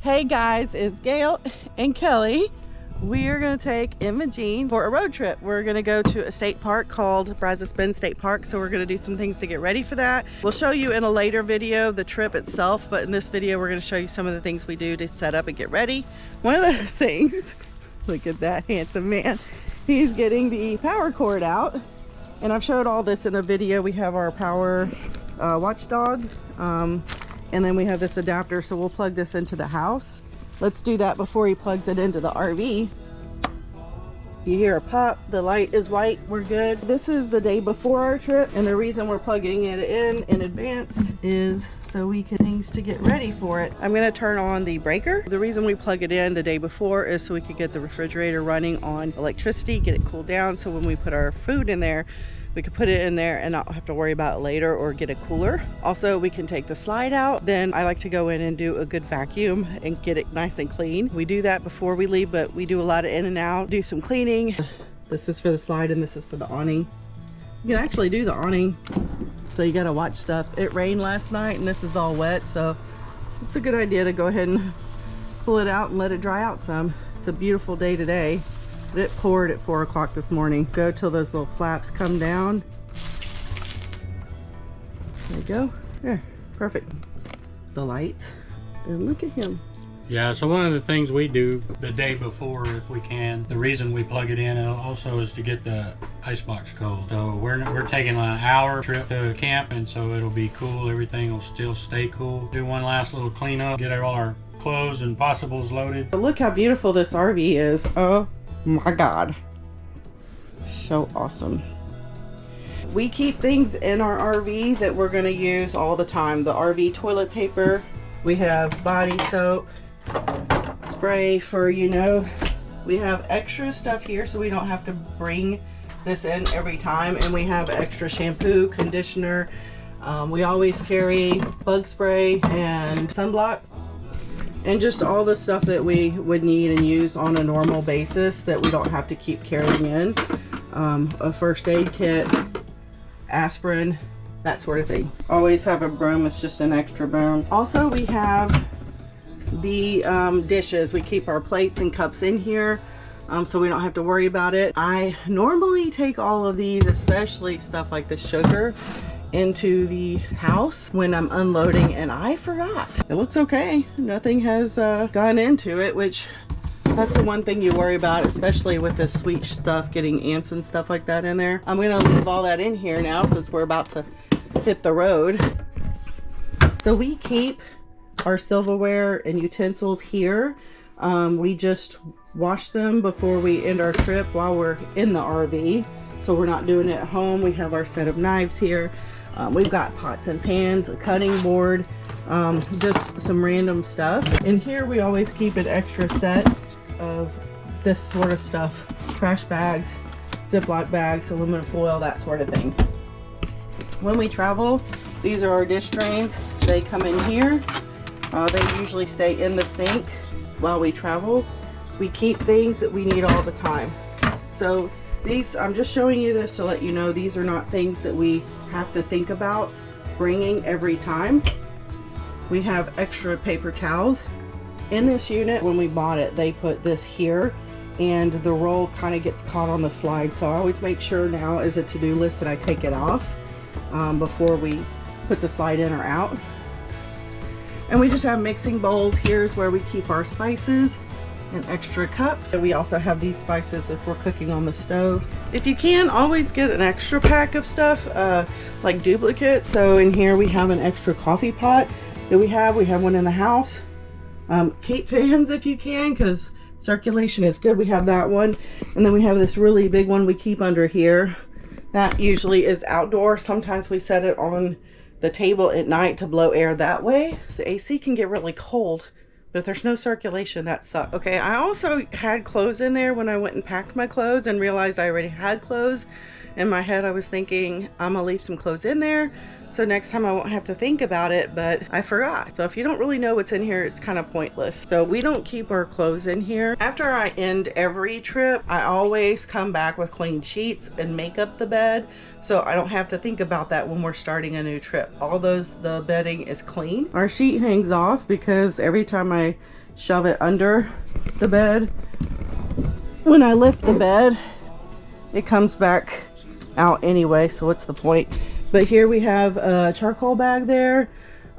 Hey guys, it's Gail and Kelly. We are going to take Imogene for a road trip. We're going to go to a state park called Brazos Bend State Park, so we're going to do some things to get ready for that. We'll show you in a later video the trip itself, but in this video we're going to show you some of the things we do to set up and get ready. One of those things, look at that handsome man. He's getting the power cord out, and I've showed all this in a video. We have our power watchdog, and then we have this adapter, so we'll plug this into the house. Let's do that before he plugs it into the RV. You hear a pop, the light is white, we're good. This is the day before our trip, and the reason we're plugging it in advance is so we can things to get ready for it. I'm gonna turn on the breaker. The reason we plug it in the day before is so we could get the refrigerator running on electricity, get it cooled down, so when we put our food in there, we could put it in there and not have to worry about it later or get a cooler. Also, we can take the slide out. Then I like to go in and do a good vacuum and get it nice and clean. We do that before we leave, but we do a lot of in and out, do some cleaning. This is for the slide and this is for the awning. You can actually do the awning, so you gotta watch stuff. It rained last night and this is all wet, so it's a good idea to go ahead and pull it out and let it dry out some. It's a beautiful day today. But it poured at 4 o'clock this morning. Go till those little flaps come down. There you go. There, perfect. The lights, and look at him. Yeah, so one of the things we do the day before, if we can, the reason we plug it in also is to get the icebox cold. So we're taking an hour trip to camp, and so it'll be cool. Everything will still stay cool. Do one last little cleanup, get all our clothes and possibles loaded. But look how beautiful this RV is. Oh my God, so awesome. We keep things in our RV that we're going to use all the time. The RV toilet paper, we have body soap, spray for, you know, we have extra stuff here so we don't have to bring this in every time, and we have extra shampoo, conditioner. We always carry bug spray and sunblock, and just all the stuff that we would need and use on a normal basis that we don't have to keep carrying in. A first aid kit, aspirin, that sort of thing. Always have a broom. It's just an extra broom. Also, we have the dishes. We keep our plates and cups in here, so we don't have to worry about it. I normally take all of these, especially stuff like the sugar, into the house when I'm unloading, and I forgot. It looks okay. Nothing has gone into it, which that's the one thing you worry about, especially with the sweet stuff, getting ants and stuff like that in there. I'm gonna leave all that in here now since we're about to hit the road. So we keep our silverware and utensils here. We just wash them before we end our trip while we're in the RV, so we're not doing it at home. We have our set of knives here. We've got pots and pans, a cutting board, just some random stuff. And here we always keep an extra set of this sort of stuff. Trash bags, Ziploc bags, aluminum foil, that sort of thing. When we travel, these are our dish drains. They come in here. They usually stay in the sink while we travel. We keep things that we need all the time. So these, I'm just showing you this to let you know these are not things that we have to think about bringing every time. We have extra paper towels. In this unit, when we bought it, they put this here, and the roll kind of gets caught on the slide. So I always make sure now as a to-do list that I take it off before we put the slide in or out. And we just have mixing bowls. Here's where we keep our spices and extra cups. So we also have these spices if we're cooking on the stove. If you can, always get an extra pack of stuff, like duplicates. So in here we have an extra coffee pot that we have one in the house. Keep fans if you can, because circulation is good. We have that one, and then we have this really big one we keep under here. That usually is outdoor. Sometimes we set it on the table at night to blow air that way. The AC can get really cold, but if there's no circulation, that sucks. Okay, I also had clothes in there when I went and packed my clothes and realized I already had clothes. In my head, I was thinking I'm gonna leave some clothes in there so next time I won't have to think about it, but I forgot. So if you don't really know what's in here, it's kind of pointless. So we don't keep our clothes in here. After I end every trip, I always come back with clean sheets and make up the bed, so I don't have to think about that when we're starting a new trip. The bedding is clean. Our sheet hangs off because every time I shove it under the bed. When I lift the bed, it comes back out anyway, so what's the point? But here we have a charcoal bag there.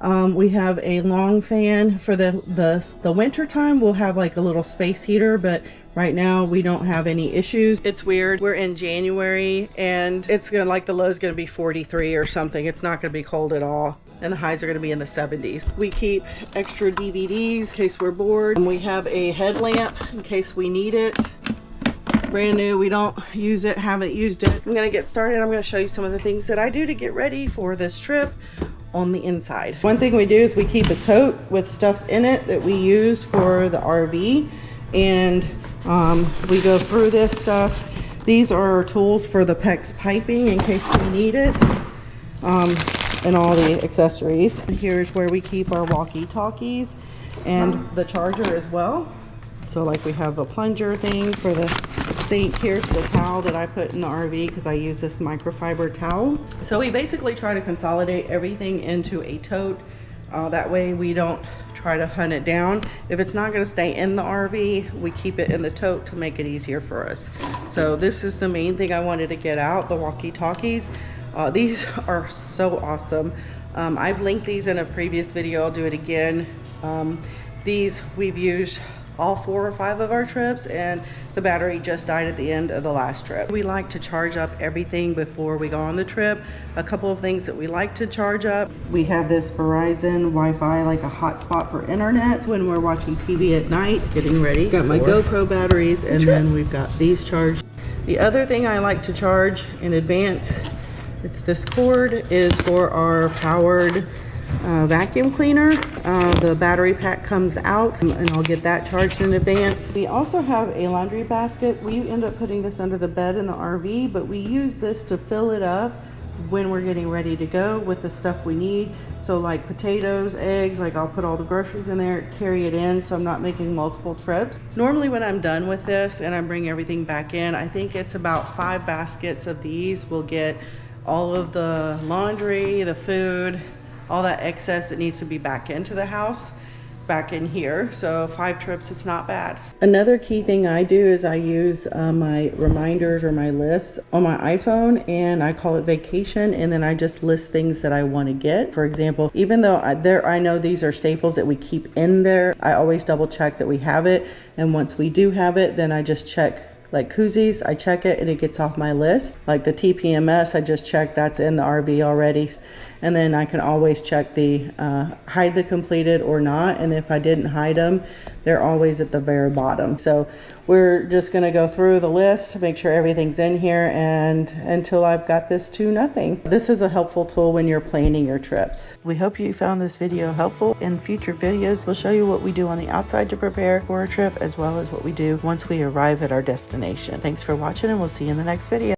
We have a long fan for the winter time. We'll have like a little space heater, but right now we don't have any issues. It's weird. We're in January and it's gonna, like, the low is gonna be 43 or something. It's not gonna be cold at all. And the highs are gonna be in the 70s. We keep extra DVDs in case we're bored. And we have a headlamp in case we need it. Brand new, we don't use it, haven't used it. I'm gonna get started. I'm gonna show you some of the things that I do to get ready for this trip on the inside. One thing we do is we keep a tote with stuff in it that we use for the RV, and we go through this stuff. These are our tools for the PEX piping in case we need it, and all the accessories. Here's where we keep our walkie-talkies and the charger as well. So like we have a plunger thing for the sink. Here's the towel that I put in the RV because I use this microfiber towel. So we basically try to consolidate everything into a tote. That way we don't try to hunt it down. If it's not going to stay in the RV, we keep it in the tote to make it easier for us. So this is the main thing I wanted to get out, the walkie-talkies. These are so awesome. I've linked these in a previous video. I'll do it again. These we've used all 4 or 5 of our trips, and the battery just died at the end of the last trip. We like to charge up everything before we go on the trip. A couple of things that we like to charge up. We have this Verizon Wi-Fi, like a hotspot for internet when we're watching TV at night, getting ready. Got my GoPro batteries, and then we've got these charged. The other thing I like to charge in advance, it's this cord, is for our powered vacuum cleaner. The battery pack comes out, and I'll get that charged in advance. We also have a laundry basket. We end up putting this under the bed in the RV, but we use this to fill it up when we're getting ready to go with the stuff we need. So like potatoes, eggs, like I'll put all the groceries in there, carry it in, so I'm not making multiple trips. Normally when I'm done with this and I bring everything back in, I think it's about 5 baskets of these. We'll get all of the laundry, the food, all that excess that needs to be back into the house, back in here. So 5 trips, it's not bad. Another key thing I do is I use my reminders or my list on my iPhone, and I call it vacation, and then I just list things that I want to get. For example, even though I know these are staples that we keep in there, I always double check that we have it, and once we do have it, then I just check. Like koozies, I check it and it gets off my list. Like the TPMS, I just check that's in the RV already. And then I can always check the hide the completed or not. And if I didn't hide them, they're always at the very bottom. So we're just gonna go through the list to make sure everything's in here, and until I've got this to nothing. This is a helpful tool when you're planning your trips. We hope you found this video helpful. In future videos, we'll show you what we do on the outside to prepare for a trip, as well as what we do once we arrive at our destination. Thanks for watching, and we'll see you in the next video.